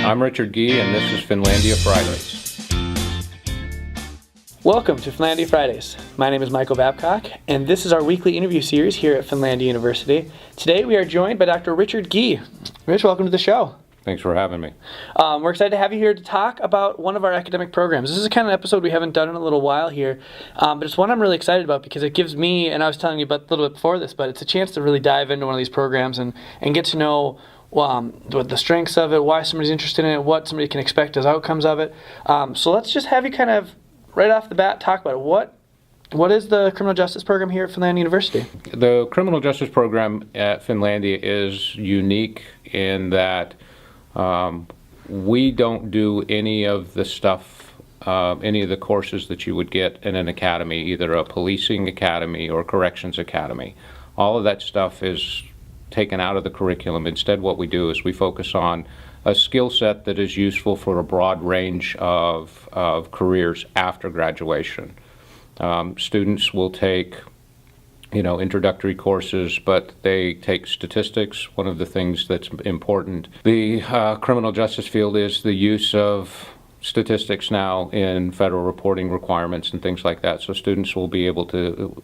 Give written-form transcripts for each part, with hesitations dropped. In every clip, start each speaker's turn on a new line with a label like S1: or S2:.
S1: I'm Richard Gee, and this is Finlandia Fridays.
S2: Welcome to Finlandia Fridays. My name is Michael Babcock, and this is our weekly interview series here at Finlandia University. Today we are joined by Dr. Richard Gee. Rich, welcome to the show.
S1: Thanks for having me.
S2: We're excited to have you here to talk about one of our academic programs. This is a kind of episode we haven't done in a little while here, but it's one I'm really excited about because it gives me, and I was telling you about a little bit before this, but it's a chance to really dive into one of these programs and get to know what the strengths of it, why somebody's interested in it, what somebody can expect as outcomes of it. So let's just have you kind of, right off the bat, talk about it. What is the criminal justice program here at Finlandia University?
S1: The criminal justice program at Finlandia is unique in that we don't do any of the stuff, any of the courses that you would get in an academy, either a policing academy or corrections academy. All of that stuff is taken out of the curriculum. Instead, what we do is we focus on a skill set that is useful for a broad range of careers after graduation. Students will take introductory courses, but they take statistics. One of the things that's important, the criminal justice field, is the use of statistics now in federal reporting requirements and things like that. So students will be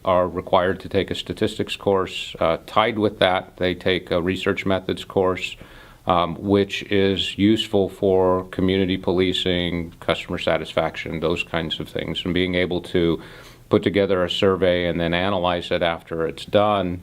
S1: are required to take a statistics course. Tied with that, they take a research methods course, which is useful for community policing, customer satisfaction, those kinds of things, and being able to put together a survey and then analyze it after it's done,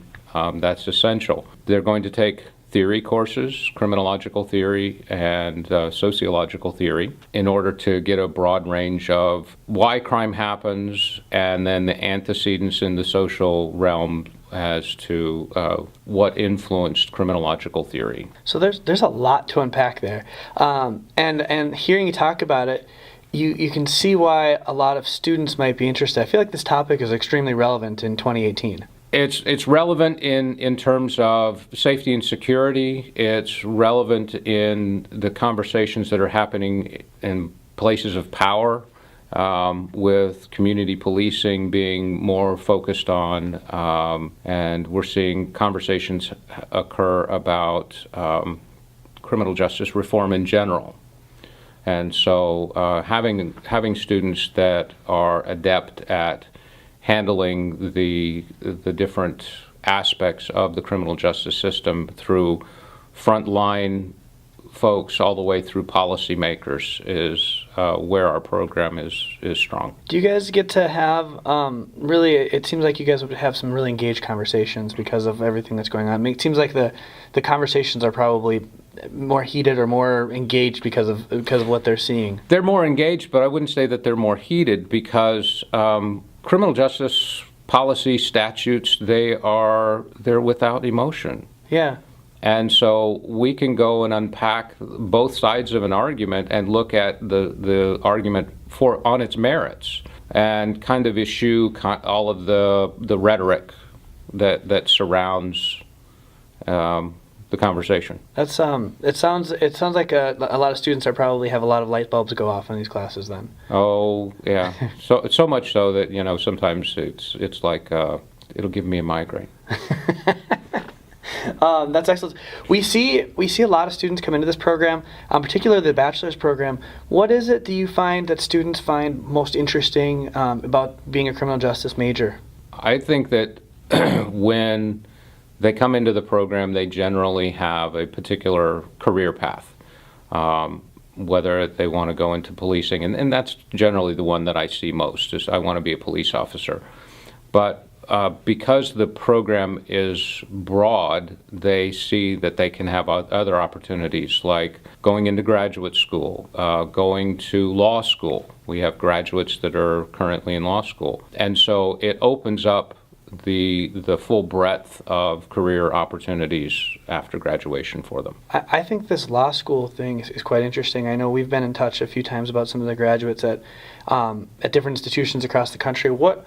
S1: that's essential. They're going to take theory courses, criminological theory and sociological theory, in order to get a broad range of why crime happens and then the antecedents in the social realm as to what influenced criminological theory.
S2: So there's a lot to unpack there, and hearing you talk about it, you can see why a lot of students might be interested. I feel like this topic is extremely relevant in 2018.
S1: It's relevant in terms of safety and security. It's relevant in the conversations that are happening in places of power, with community policing being more focused on, and we're seeing conversations occur about criminal justice reform in general. And so having students that are adept at handling the different aspects of the criminal justice system through frontline folks all the way through policymakers is where our program is strong.
S2: Do you guys get to have, really, it seems like you guys would have some really engaged conversations because of everything that's going on. I mean, it seems like the conversations are probably more heated or more engaged because of what they're seeing.
S1: They're more engaged, but I wouldn't say that they're more heated because criminal justice policy statutes, they're without emotion.
S2: Yeah.
S1: And so we can go and unpack both sides of an argument and look at the argument on its merits and kind of eschew all of the rhetoric that surrounds the conversation.
S2: That's it sounds like a lot of students are probably have a lot of light bulbs go off in these classes then.
S1: Oh yeah, so much so that sometimes it's like it'll give me a migraine.
S2: That's excellent. We see a lot of students come into this program, particularly the bachelor's program. What is it do you find that students find most interesting about being a criminal justice major?
S1: I think that when they come into the program, they generally have a particular career path, whether they want to go into policing, and that's generally the one that I see most, is I want to be a police officer. But because the program is broad, they see that they can have other opportunities, like going into graduate school, going to law school. We have graduates that are currently in law school. And so it opens up the full breadth of career opportunities after graduation for them.
S2: I think this law school thing is quite interesting. I know we've been in touch a few times about some of the graduates at different institutions across the country. What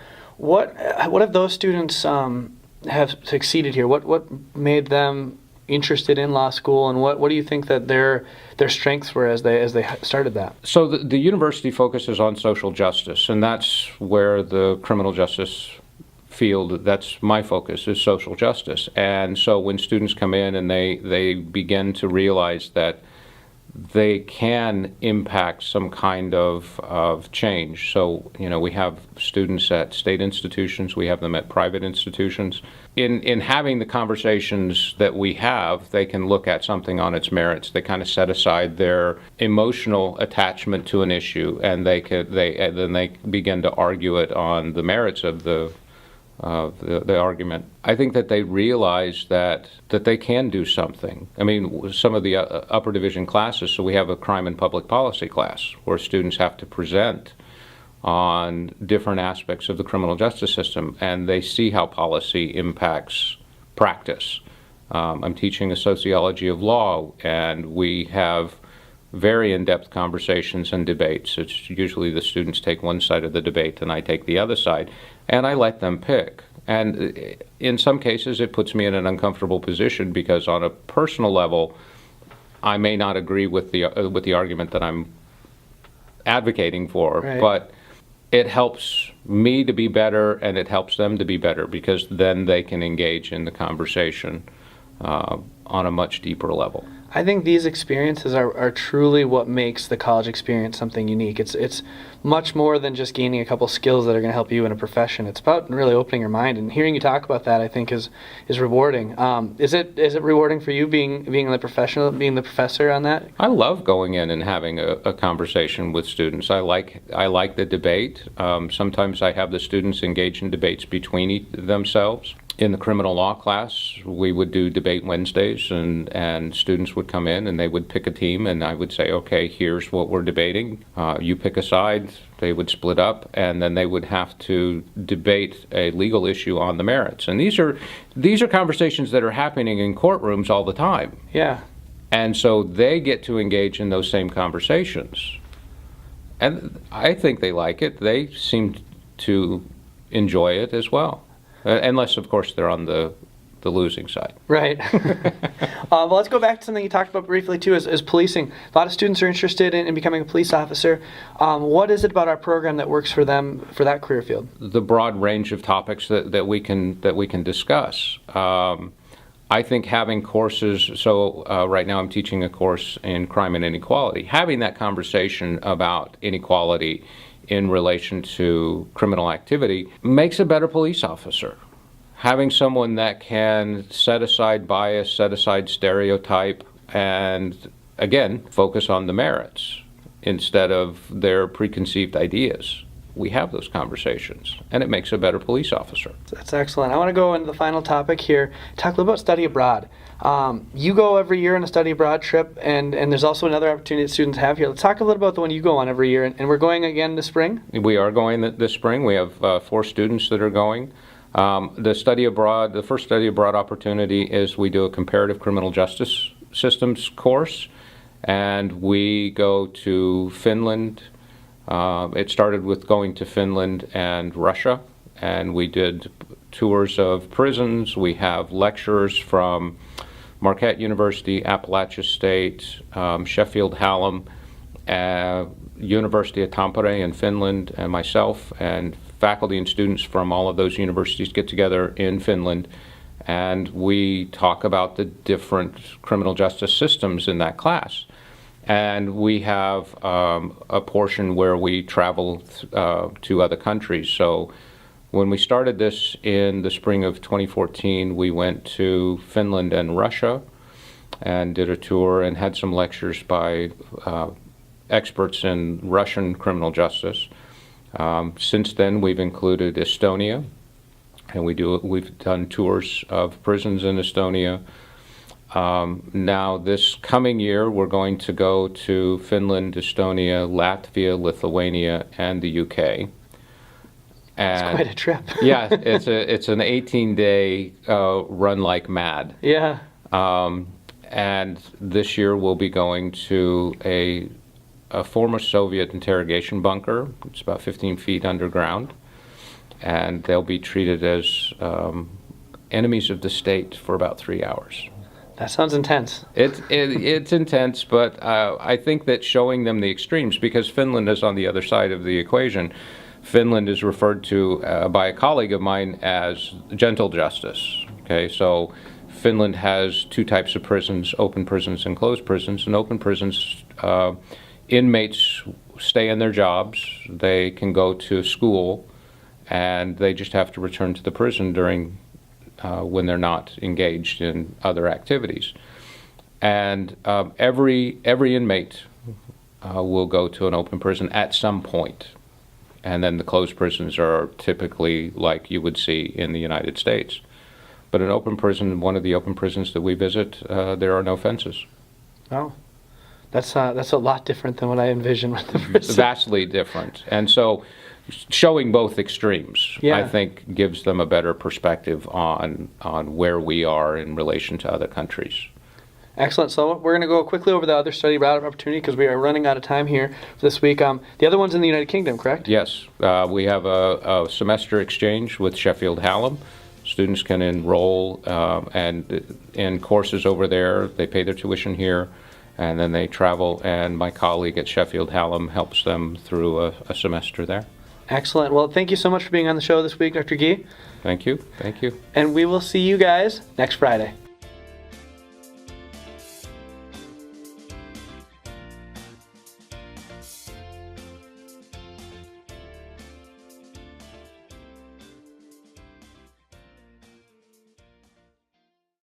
S2: have those students have succeeded here? What made them interested in law school, and what do you think that their strengths were as they started that?
S1: So the university focuses on social justice, and that's where the criminal justice field, that's my focus, is social justice. And so when students come in and they begin to realize that they can impact some kind of change. So, we have students at state institutions, we have them at private institutions. In having the conversations that we have, they can look at something on its merits. They kind of set aside their emotional attachment to an issue, and then they begin to argue it on the merits of the argument. I think that they realize that they can do something. I mean, some of the upper division classes, so we have a crime and public policy class where students have to present on different aspects of the criminal justice system, and they see how policy impacts practice. I'm teaching a sociology of law, and we have very in-depth conversations and debates. It's usually the students take one side of the debate and I take the other side, and I let them pick. And in some cases, it puts me in an uncomfortable position because on a personal level, I may not agree with the argument that I'm advocating for,
S2: right.
S1: But it helps me to be better and it helps them to be better because then they can engage in the conversation on a much deeper level.
S2: I think these experiences are truly what makes the college experience something unique. It's much more than just gaining a couple skills that are going to help you in a profession. It's about really opening your mind, and hearing you talk about that, I think, is rewarding. Is it rewarding for you being the professional, being the professor on that?
S1: I love going in and having a conversation with students. I like the debate. Sometimes I have the students engage in debates between themselves. In the criminal law class, we would do debate Wednesdays, and students would come in and they would pick a team, and I would say, okay, here's what we're debating. You pick a side. They would split up, and then they would have to debate a legal issue on the merits. And these are conversations that are happening in courtrooms all the time.
S2: Yeah.
S1: And so they get to engage in those same conversations. And I think they like it. They seem to enjoy it as well. Unless, of course, they're on the losing side.
S2: Right. Well, let's go back to something you talked about briefly, too, is policing. A lot of students are interested in becoming a police officer. What is it about our program that works for them for that career field?
S1: The broad range of topics that we can discuss. I think having courses, so right now I'm teaching a course in crime and inequality. Having that conversation about inequality in relation to criminal activity makes a better police officer. Having someone that can set aside bias, set aside stereotype, and again, focus on the merits instead of their preconceived ideas. We have those conversations, and it makes a better police officer.
S2: That's excellent. I want to go into the final topic here. Talk a little about study abroad. You go every year on a study abroad trip, and there's also another opportunity that students have here. Let's talk a little about the one you go on every year, and we're going again this spring?
S1: We are going this spring. We have 4 students that are going. The first study abroad opportunity is we do a comparative criminal justice systems course, and we go to Finland. It started with going to Finland and Russia, and we did tours of prisons. We have lecturers from Marquette University, Appalachia State, Sheffield Hallam, University of Tampere in Finland, and myself, and faculty and students from all of those universities get together in Finland, and we talk about the different criminal justice systems in that class. And we have a portion where we travel to other countries. So when we started this in the spring of 2014, we went to Finland and Russia and did a tour and had some lectures by experts in Russian criminal justice. Since then, we've included Estonia, and we've done tours of prisons in Estonia. Now, this coming year, we're going to go to Finland, Estonia, Latvia, Lithuania, and the UK. And
S2: it's quite a trip.
S1: Yeah, it's an 18-day run like mad.
S2: Yeah.
S1: And this year we'll be going to a former Soviet interrogation bunker. It's about 15 feet underground, and they'll be treated as enemies of the state for about 3 hours.
S2: That sounds intense.
S1: It's intense, but I think that showing them the extremes, because Finland is on the other side of the equation. Finland is referred to by a colleague of mine as gentle justice. Okay, so Finland has two types of prisons, open prisons and closed prisons. In open prisons, inmates stay in their jobs. They can go to school, and they just have to return to the prison during when they're not engaged in other activities. And every inmate will go to an open prison at some point. And then the closed prisons are typically like you would see in the United States. But an open prison, one of the open prisons that we visit, there are no fences.
S2: Oh, that's a lot different than what I envisioned with the prison.
S1: Vastly different. And so showing both extremes,
S2: Yeah.
S1: I think, gives them a better perspective on where we are in relation to other countries.
S2: Excellent. So we're going to go quickly over the other study route of opportunity because we are running out of time here for this week. The other one's in the United Kingdom, correct?
S1: Yes. We have a semester exchange with Sheffield Hallam. Students can enroll and in courses over there. They pay their tuition here, and then they travel, and my colleague at Sheffield Hallam helps them through a semester there.
S2: Excellent. Well, thank you so much for being on the show this week, Dr. Gee.
S1: Thank you. Thank you.
S2: And we will see you guys next Friday.